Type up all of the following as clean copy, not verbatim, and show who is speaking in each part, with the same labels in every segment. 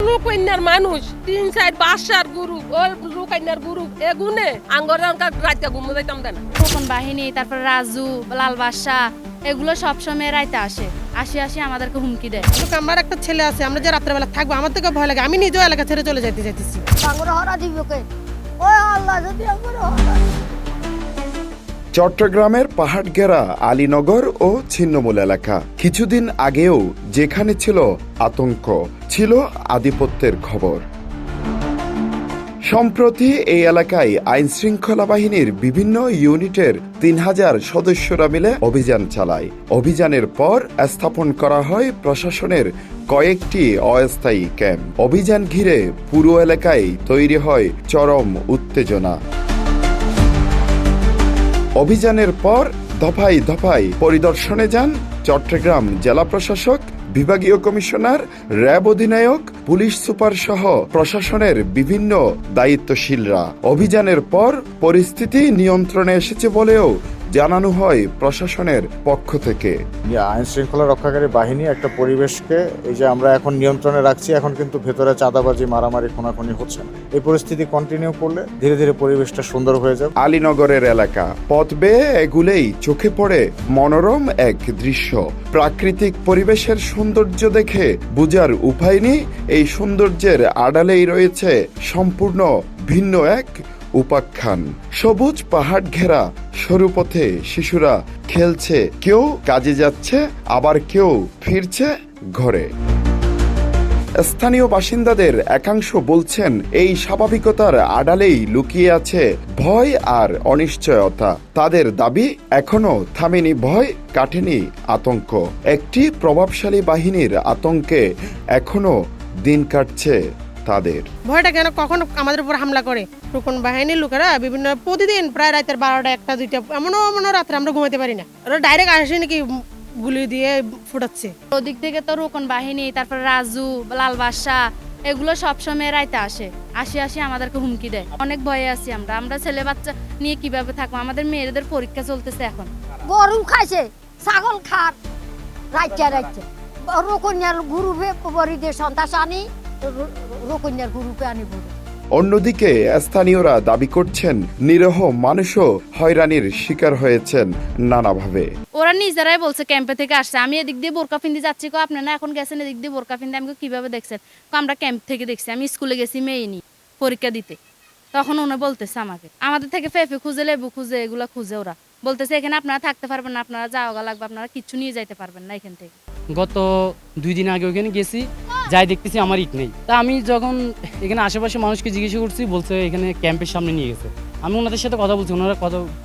Speaker 1: রূপকন্যার মানুষ 3-4 বাসার গ্রুপ ওই রূপকন্যার গ্রুপ এগুনে আঙ্গর রাতে ঘুমো যাইতাম দেন
Speaker 2: রোকন বাহিনী, তারপর রাজু, লাল বাদশা, এগুলো সবসময় রাইতে আসে আসি আমাদেরকে হুমকি দেয়।
Speaker 3: আমার একটা ছেলে আছে, আমরা যে রাত্রেবেলা থাকবো আমার থেকে ভয় লাগে, আমি নিজেও এলাকা ছেড়ে চলে যাইতেছি।
Speaker 4: চট্টগ্রামের পাহাড়ঘেরা আলীনগর ও ছিন্নমূল এলাকা কিছুদিন আগেও যেখানে ছিল আতঙ্ক, ছিল আধিপত্যের খবর। সম্প্রতি এই এলাকায় আইনশৃঙ্খলা বাহিনীর বিভিন্ন ইউনিটের 3000 সদস্যরা মিলে অভিযান চালায়। অভিযানের পর স্থাপন করা হয় প্রশাসনের কয়েকটি অস্থায়ী ক্যাম্প। অভিযান ঘিরে পুরো এলাকায় তৈরি হয় চরম উত্তেজনা। অভিযানের পর দফায় দফায় পরিদর্শনে যান চট্টগ্রাম জেলা প্রশাসক, বিভাগীয় কমিশনার, র্যাব অধিনায়ক, পুলিশ সুপার সহ প্রশাসনের বিভিন্ন দায়িত্বশীলরা। অভিযানের পর পরিস্থিতি নিয়ন্ত্রণে এসেছে বলেও জানানো হয় প্রশাসনের পক্ষ থেকে।
Speaker 5: আইন শৃঙ্খলা রক্ষাকারী বাহিনী একটা পরিবেশকে এই যে আমরা এখন নিয়ন্ত্রণে রাখছি, এখন কিন্তু ভেতরে চাঁদাবাজি, মারামারি, খুনাখুনি হচ্ছে না। এই পরিস্থিতি কন্টিনিউ করলে ধীরে ধীরে পরিবেশটা সুন্দর হয়ে যাবে।
Speaker 4: আলীনগরের এলাকা পথ বেয়ে এগুলেই চোখে পড়ে মনোরম এক দৃশ্য। প্রাকৃতিক পরিবেশের সৌন্দর্য দেখে বুঝার উপায় নেই এই সৌন্দর্যের আড়ালেই রয়েছে সম্পূর্ণ ভিন্ন এক উপাখ্যান। সবুজ পাহাড় ঘেরা সরু পথে শিশুরা খেলছে, কেউ কাজে যাচ্ছে, আবার কেউ ফিরছে ঘরে। স্থানীয় বাসিন্দাদের একাংশ বলছেন এই স্বাভাবিকতার আড়ালেই লুকিয়ে আছে ভয় আর অনিশ্চয়তা। তাদের দাবি, এখনো থামেনি ভয়, কাটেনি আতঙ্ক। একটি প্রভাবশালী বাহিনীর আতঙ্কে এখনো দিন কাটছে তাদের।
Speaker 3: ভয়টা কেন, কখন আমাদের উপর হামলা করে রোকন বাহিনীর লোকেরা বিভিন্ন প্রতিদিন প্রায় রাতের 12টা 1টা 2টা এমনও রাত্রে আমরা ঘুমাতে পারি না। ওরা ডাইরেক্ট আসে নাকি গুলি দিয়ে ফুটাচ্ছে।
Speaker 2: ওদিক থেকে তো রোকন বাহিনী, তারপর রাজু, লাল বাদশা, এগুলো সবসময় রাইতে আসে আসি আমাদেরকে হুমকি দেয়। অনেক ভয়ে আছি আমরা ছেলে বাচ্চা নিয়ে কিভাবে থাকবো? আমাদের মেয়েদের পরীক্ষা চলতেছে এখন।
Speaker 6: গরু খাইছে, ছাগল খার রাইতে রোকন্যার গ্রুপে পরিদে সন্তাস আনি রোকন্যার গ্রুপে আনি বড়।
Speaker 4: অন্যদিকে স্থানীয়রা দাবি করছেন নিরীহ মানুষও হয়রানির শিকার হয়েছেন নানাভাবে।
Speaker 2: ওরা নিজেরাই বলছে ক্যাম্পে থেকে আসছে। আমি এদিক দিয়ে বোরকা পিন্দি যাচ্ছি, আপনারা এখন গেছেন এদিক দিয়ে বোরকা পিন্দি, আমি কিভাবে দেখছেন? আমরা ক্যাম্প থেকে দেখছি, আমি স্কুলে গেছি মেয়ে নিয়ে পরীক্ষা দিতে। তখন ওরা বলতেছে আমাদের থেকে ফেফে খুঁজে, লেবু খুঁজে, এগুলো খুঁজে। ওরা বলতেছে এখানে আপনারা থাকতে পারবেন না, আপনারা যাওয়া লাগবে, আপনারা কিচ্ছু নিয়ে যাইতে পারবেন না এখান থেকে।
Speaker 7: গত 2 দিন আগে ওখানে গেছি, যাই দেখতেছি আমার ইট নেই। তা আমি যখন এখানে আশেপাশে মানুষকে জিজ্ঞাসা করছি, বলছে এখানে ক্যাম্পের সামনে নিয়ে গেছে। আমি ওনাদের সাথে কথা বলছি, ওনারা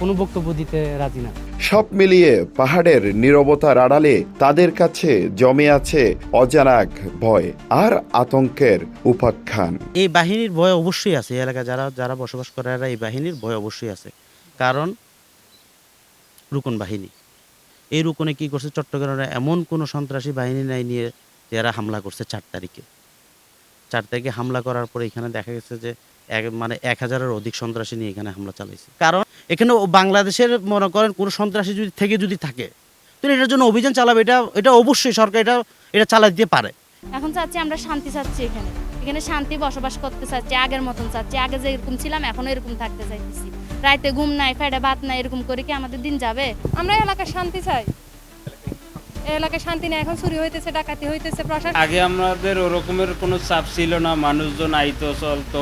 Speaker 7: কোনো বক্তব্য দিতে রাজি না।
Speaker 4: সব মিলিয়ে পাহাড়ের নীরবতার আড়ালে তাদের কাছে জমে আছে অজানা এক ভয় আর আতঙ্কের উপাখ্যান।
Speaker 8: এই বাহিনীর ভয় অবশ্যই আছে। এই এলাকায় যারা বসবাস করে এই বাহিনীর ভয় অবশ্যই আছে। কারণ রোকন বাহিনী, এই রোকনে কি করছে, চট্টগ্রামে এমন কোনো সন্ত্রাসী বাহিনী নাই নিয়ে যারা হামলা করছে 4 তারিখে হামলা করার পরে এখানে দেখা গেছে যে 1000-এর অধিক সন্ত্রাসী নিয়ে এখানে হামলা চালাইছে। কারণ এখানে বাংলাদেশের মনে করেন কোনো সন্ত্রাসী যদি থাকে তো এটার জন্য অভিযান চালাবে, এটা অবশ্যই সরকার এটা চালা দিতে পারে।
Speaker 2: এখন চাচ্ছি আমরা শান্তি চাচ্ছি, এখানে শান্তি বসবাস করতে চাচ্ছি, আগের মতন চাচ্ছি। আগে যে এরকম ছিলাম এখনো এরকম থাকতে চাইতেছি। রাইতে ঘুম নাই, ফেডে ভাত নাই, এরকম করে কি আমাদের দিন যাবে?
Speaker 1: আমরা এলাকায় শান্তি চাই। এলাকায় শান্তি নেই, এখন চুরি হইতেছে, ডাকাতি হইতেছে। প্রশাসন
Speaker 9: আগে আমাদের ওরকমের কোনো চাপ ছিল না, মানুষজন আইতো চলতো,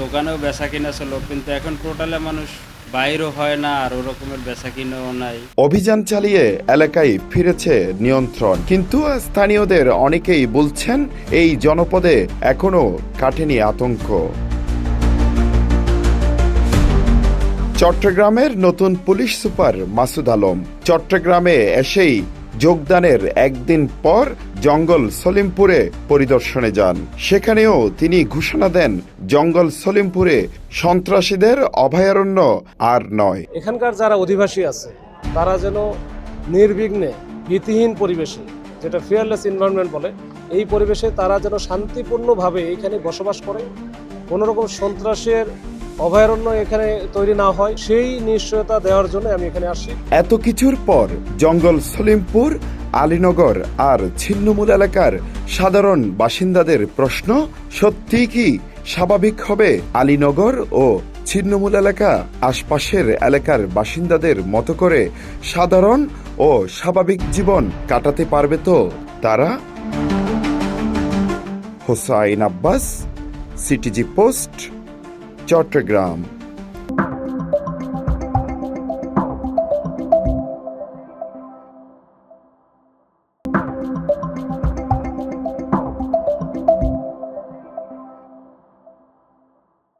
Speaker 9: দোকানেও বেচা কিনা চলো, কিন্তু এখন টোটালে মানুষ বাইরও হয় না, আর ওরকমের বেচা কিনাও নাই।
Speaker 4: অভিযান চালিয়ে এলাকায় ফিরেছে নিয়ন্ত্রণ, কিন্তু স্থানীয়দের অনেকেই বলছেন এই জনপদে এখনো কাটেনি আতঙ্ক। চট্টগ্রামের নতুন পুলিশ সুপার মাসুদ আলম চট্টগ্রামে এসেই যোগদানের একদিন পর জঙ্গল সলিমপুরে পরিদর্শনে যান। সেখানেও তিনি ঘোষণা দেন জঙ্গল সলিমপুরে সন্ত্রাসীদের অভয়ারণ্য আর নয়।
Speaker 10: এখানকার যারা অধিবাসী আছে তারা যেন নির্বিঘ্নে, ভীতিহীন পরিবেশে, যেটা ফিয়ারলেস এনভায়রনমেন্ট বলে, এই পরিবেশে তারা যেন শান্তিপূর্ণভাবে এখানে বসবাস করে, কোনো রকম সন্ত্রাসের অভয়ারণ্য এখানে তৈরি না হয়, সেই নিশ্চয়তা দেওয়ার জন্য আমি এখানে আসি।
Speaker 4: এত কিছুর পর জঙ্গল সলিমপুর আজ আর নতুন কোনো পরিবেশে পরিদর্শনে যান। সেখানেও তিনি ঘোষণা দেন জঙ্গল সলিমপুরে সন্ত্রাসীদের অভয়ারণ্য আর নয়। আলীনগর আর ছিন্নমূল এলাকার সাধারণ বাসিন্দাদের প্রশ্ন, সত্যি কি স্বাভাবিক হবে আলীনগর ও ছিন্নমূল এলাকা? আশপাশের এলাকার বাসিন্দাদের মতো করে সাধারণ ও স্বাভাবিক জীবন কাটাতে পারবে তো তারা? Hossain Abbas, CTG post, Chittagong.